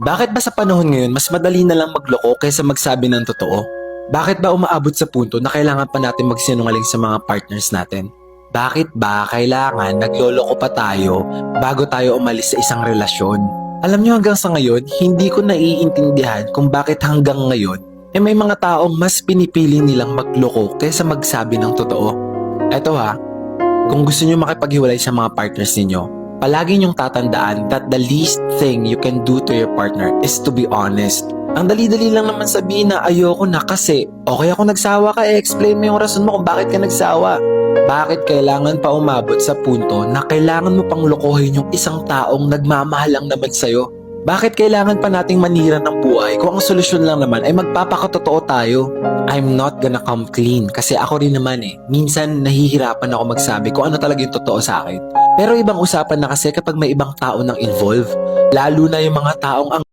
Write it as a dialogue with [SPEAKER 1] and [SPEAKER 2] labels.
[SPEAKER 1] Bakit ba sa panahon ngayon mas madali na lang magloko kaysa magsabi ng totoo? Bakit ba umaabot sa punto na kailangan pa natin magsinungaling sa mga partners natin? Bakit ba kailangan nagloloko pa tayo bago tayo umalis sa isang relasyon? Alam nyo hanggang sa ngayon, hindi ko naiintindihan kung bakit hanggang ngayon may mga taong mas pinipili nilang magloko kaysa magsabi ng totoo. Eto ha, kung gusto nyo makipaghiwalay sa mga partners ninyo, palagi nyong tatandaan that the least thing you can do to your partner is to be honest. Ang dali-dali lang naman sabihin na ayoko na kasi okay ako nagsawa ka, explain mo yung rason mo kung bakit ka nagsawa. Bakit kailangan pa umabot sa punto na kailangan mo pang lokohin yung isang taong nagmamahal lang naman sa'yo? Bakit kailangan pa nating manira ng buhay kung ang solusyon lang naman ay magpapakatotoo tayo? I'm not gonna come clean kasi ako rin naman minsan nahihirapan ako magsabi kung ano talaga yung totoo sa akin. Pero ibang usapan na kasi kapag may ibang tao nang involve, lalo na yung mga taong ang